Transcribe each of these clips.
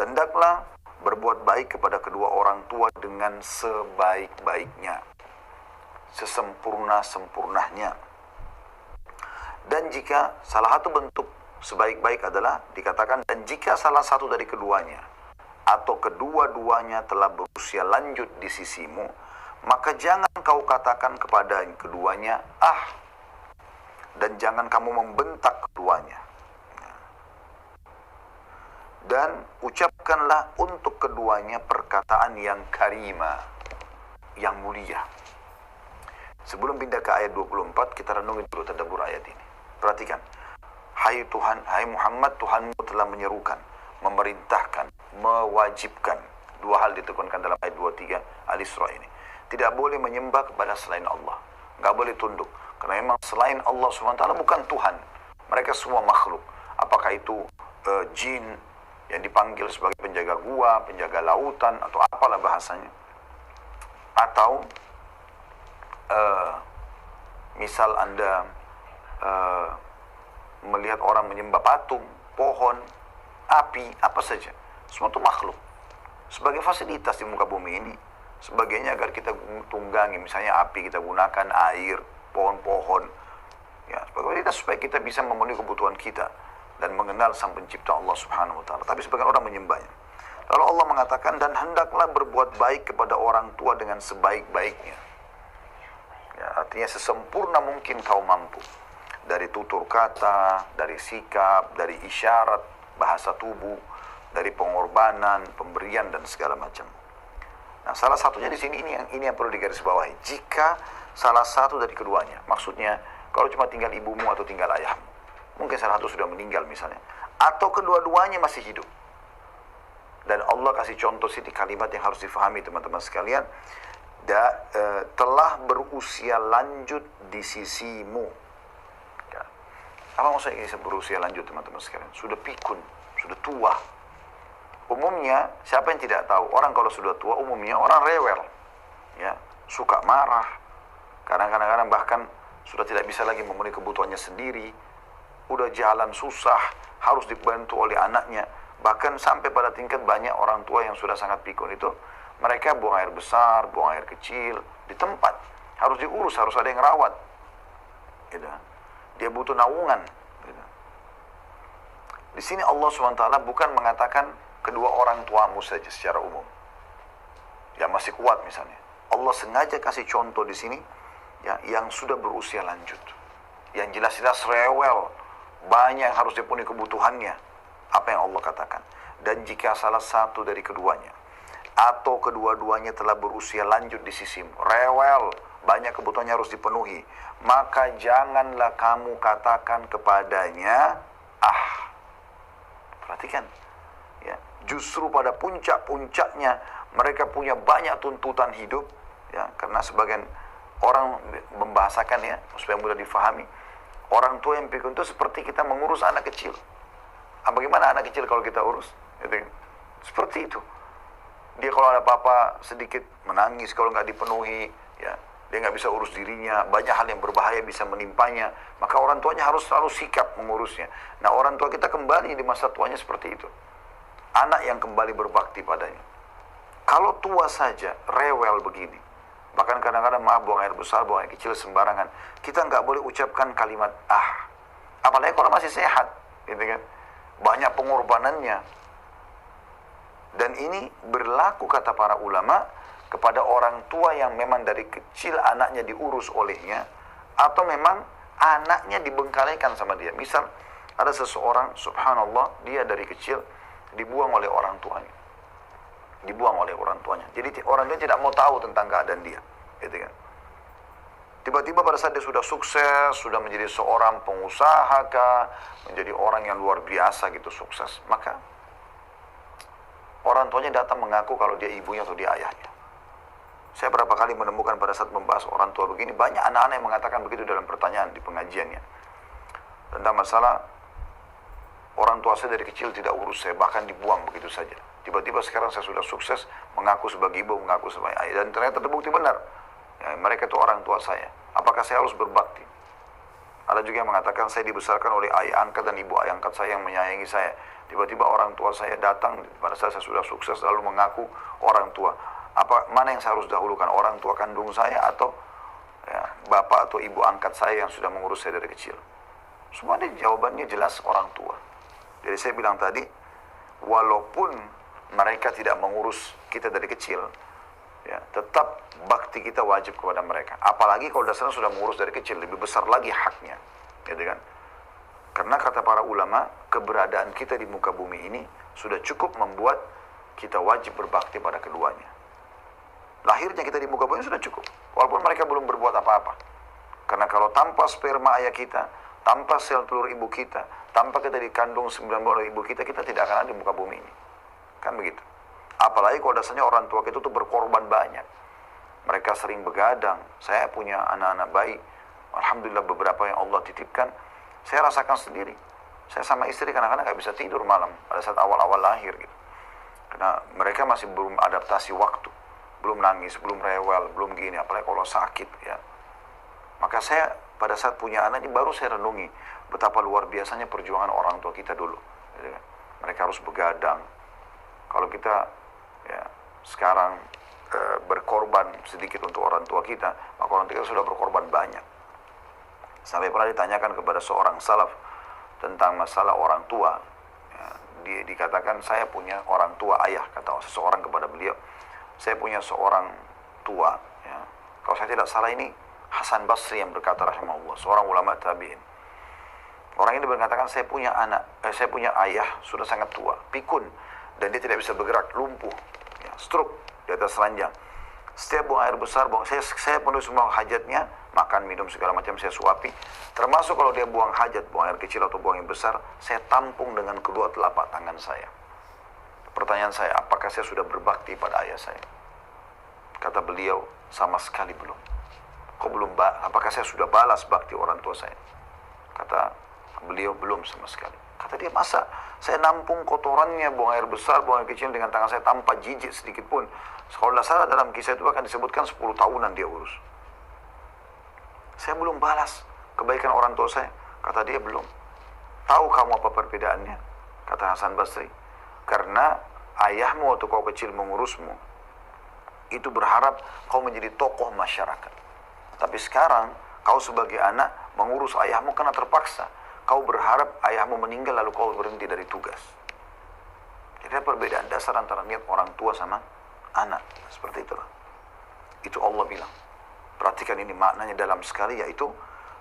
Hendaklah berbuat baik kepada kedua orang tua dengan sebaik-baiknya, sesempurna-sempurnanya. Dan jika salah satu bentuk sebaik-baik adalah dikatakan, dan jika salah satu dari keduanya atau kedua-duanya telah berusia lanjut di sisimu, maka jangan kau katakan kepada keduanya, ah, dan jangan kamu membentak keduanya. Dan ucapkanlah untuk keduanya perkataan yang karimah, yang mulia. Sebelum pindah ke ayat 24, kita renungi dulu tadabbur ayat ini. Perhatikan. Hai Tuhan, hai Muhammad, Tuhanmu telah menyerukan, memerintahkan, mewajibkan. Dua hal ditekankan dalam ayat 23 Al-Isra ini. Tidak boleh menyembah kepada selain Allah. Nggak boleh tunduk. Karena memang selain Allah SWT bukan Tuhan. Mereka semua makhluk. Apakah itu jin yang dipanggil sebagai penjaga gua, penjaga lautan, atau apalah bahasanya. Atau misal Anda melihat orang menyembah patung, pohon, api, apa saja. Semua itu makhluk. Sebagai fasilitas di muka bumi ini. Sebagainya agar kita tunggangi. Misalnya api kita gunakan, air, pohon-pohon. Ya, supaya kita bisa memenuhi kebutuhan kita. Dan mengenal sang pencipta Allah Subhanahu wa ta'ala. Tapi sebagian orang menyembahnya. Lalu Allah mengatakan, dan hendaklah berbuat baik kepada orang tua dengan sebaik-baiknya. Ya, artinya sesempurna mungkin kau mampu. Dari tutur kata, dari sikap, dari isyarat, bahasa tubuh, dari pengorbanan, pemberian, dan segala macam. Nah, salah satunya di sini ini yang perlu digarisbawahi. Jika salah satu dari keduanya, maksudnya kalau cuma tinggal ibumu atau tinggal ayahmu, mungkin salah satu sudah meninggal misalnya, atau kedua-duanya masih hidup. Dan Allah kasih contoh sini kalimat yang harus difahami teman-teman sekalian. Telah berusia lanjut di sisimu. Ya. Apa maksudnya ini berusia lanjut teman-teman sekalian? Sudah pikun, sudah tua. Umumnya, siapa yang tidak tahu? Orang kalau sudah tua umumnya orang rewel. Ya, suka marah. Kadang-kadang bahkan sudah tidak bisa lagi memenuhi kebutuhannya sendiri. Udah jalan susah, harus dibantu oleh anaknya. Bahkan sampai pada tingkat banyak orang tua yang sudah sangat pikun itu, mereka buang air besar, buang air kecil, di tempat. Harus diurus, harus ada yang rawat. Gitu. Dia butuh naungan. Gitu. Di sini Allah SWT bukan mengatakan kedua orang tuamu saja secara umum. Yang masih kuat misalnya. Allah sengaja kasih contoh di sini, ya, yang sudah berusia lanjut. Yang jelas-jelas rewel. Banyak yang harus dipenuhi kebutuhannya. Apa yang Allah katakan. Dan jika salah satu dari keduanya atau kedua-duanya telah berusia lanjut di sisimu, rewel, banyak kebutuhannya harus dipenuhi, maka janganlah kamu katakan kepadanya, ah. Perhatikan. Ya, justru pada puncak-puncaknya mereka punya banyak tuntutan hidup, ya, karena sebagian orang membahasakan, ya, supaya mudah difahami. Orang tua yang pikun itu seperti kita mengurus anak kecil. Bagaimana anak kecil kalau kita urus? Seperti itu. Dia kalau ada apa-apa sedikit menangis kalau nggak dipenuhi, ya, dia nggak bisa urus dirinya, banyak hal yang berbahaya bisa menimpanya. Maka orang tuanya harus selalu sikap mengurusnya. Nah, orang tua kita kembali di masa tuanya seperti itu. Anak yang kembali berbakti padanya. Kalau tua saja rewel begini, bahkan kadang-kadang maaf buang air besar, buang air kecil sembarangan, kita nggak boleh ucapkan kalimat ah. Apalagi kalau masih sehat, gitu kan? Banyak pengorbanannya. Dan ini berlaku kata para ulama kepada orang tua yang memang dari kecil anaknya diurus olehnya, atau memang anaknya dibengkalikan sama dia. Misal ada seseorang, subhanallah, dia dari kecil dibuang oleh orang tuanya. Dibuang oleh orang tuanya. Jadi orang tuanya tidak mau tahu tentang keadaan dia, gitu kan? Tiba-tiba pada saat dia sudah sukses, sudah menjadi seorang pengusaha kah, menjadi orang yang luar biasa gitu, sukses, maka orang tuanya datang mengaku kalau dia ibunya atau dia ayahnya. Saya berapa kali menemukan pada saat membahas orang tua begini, banyak anak-anak yang mengatakan begitu dalam pertanyaan di pengajiannya. Tentang masalah orang tua saya dari kecil tidak urus saya, bahkan dibuang begitu saja. Tiba-tiba sekarang saya sudah sukses, mengaku sebagai ibu, mengaku sebagai ayah, dan ternyata terbukti benar. Ya, mereka itu orang tua saya. Apakah saya harus berbakti? Ada juga yang mengatakan saya dibesarkan oleh ayah angkat dan ibu ayah angkat saya yang menyayangi saya. Tiba-tiba orang tua saya datang pada saat saya sudah sukses lalu mengaku orang tua. Mana yang saya harus dahulukan, orang tua kandung saya atau ya, bapak atau ibu angkat saya yang sudah mengurus saya dari kecil? Semua ini jawabannya jelas orang tua. Jadi saya bilang tadi, walaupun mereka tidak mengurus kita dari kecil, ya, tetap bakti kita wajib kepada mereka. Apalagi kalau dasarnya sudah mengurus dari kecil, lebih besar lagi haknya, gitu kan? Karena kata para ulama, keberadaan kita di muka bumi ini sudah cukup membuat kita wajib berbakti pada keduanya. Lahirnya kita di muka bumi sudah cukup, walaupun mereka belum berbuat apa-apa. Karena kalau tanpa sperma ayah kita, tanpa sel telur ibu kita, tanpa kita dikandung 9 bulan oleh ibu kita, kita tidak akan ada di muka bumi ini. Kan begitu. Apalagi kalau dasarnya orang tua kita tuh berkorban banyak. Mereka sering begadang. Saya punya anak-anak bayi. Alhamdulillah beberapa yang Allah titipkan. Saya rasakan sendiri. Saya sama istri kadang-kadang gak bisa tidur malam pada saat awal-awal lahir gitu. Karena mereka masih belum adaptasi waktu. Belum nangis, belum rewel, belum gini. Apalagi kalau sakit ya. Maka saya pada saat punya anak ini baru saya renungi betapa luar biasanya perjuangan orang tua kita dulu. Gitu kan. Mereka harus begadang. Kalau kita ya sekarang berkorban sedikit untuk orang tua kita, maka orang tua kita sudah berkorban banyak. Sampai pernah ditanyakan kepada seorang salaf tentang masalah orang tua, ya, dia dikatakan saya punya orang tua ayah, kata seseorang kepada beliau, saya punya seorang tua, ya. Kalau saya tidak salah ini Hasan Basri yang berkata rahimahullah, seorang ulama tabi'in. Orang ini berkatakan saya punya ayah sudah sangat tua, pikun, dan dia tidak bisa bergerak, lumpuh, ya, stroke di atas ranjang. Setiap buang air besar, saya penuhi semua hajatnya, makan, minum, segala macam saya suapi. Termasuk kalau dia buang hajat, buang air kecil atau buang yang besar, saya tampung dengan kedua telapak tangan saya. Pertanyaan saya, apakah saya sudah berbakti pada ayah saya? Kata beliau, sama sekali belum. Kok belum? Apakah saya sudah balas bakti orang tua saya? Kata beliau, belum sama sekali. Kata dia, masa saya nampung kotorannya, buang air besar, buang air kecil dengan tangan saya tanpa jijik sedikit pun. Kalau tidak salah dalam kisah itu akan disebutkan 10 tahunan dia urus. Saya belum balas kebaikan orang tua saya. Kata dia, belum. Tahu kamu apa perbedaannya? Kata Hasan Basri. Karena ayahmu waktu kau kecil mengurusmu, itu berharap kau menjadi tokoh masyarakat. Tapi sekarang kau sebagai anak mengurus ayahmu karena terpaksa. Kau berharap ayahmu meninggal lalu kau berhenti dari tugas. Jadi ada perbedaan dasar antara niat orang tua sama anak. Seperti itulah. Itu Allah bilang. Perhatikan ini maknanya dalam sekali, yaitu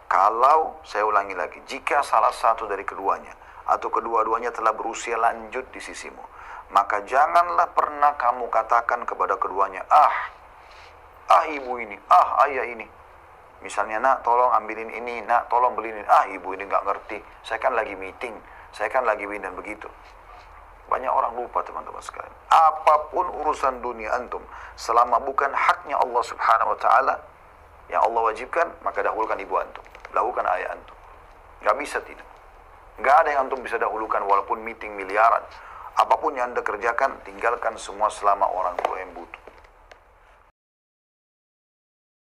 kalau, saya ulangi lagi, jika salah satu dari keduanya atau kedua-duanya telah berusia lanjut di sisimu, maka janganlah pernah kamu katakan kepada keduanya, ibu ini, ayah ini. Misalnya, nak tolong ambilin ini, nak tolong beliin ini. Ibu ini nggak ngerti, saya kan lagi meeting, saya kan lagi dan begitu. Banyak orang lupa teman-teman sekalian. Apapun urusan dunia antum, selama bukan haknya Allah subhanahu wa ta'ala yang Allah wajibkan, maka dahulukan ibu antum, dahulukan ayah antum. Nggak bisa tidak. Nggak ada yang antum bisa dahulukan walaupun meeting miliaran. Apapun yang anda kerjakan, tinggalkan semua selama orang tua yang butuh.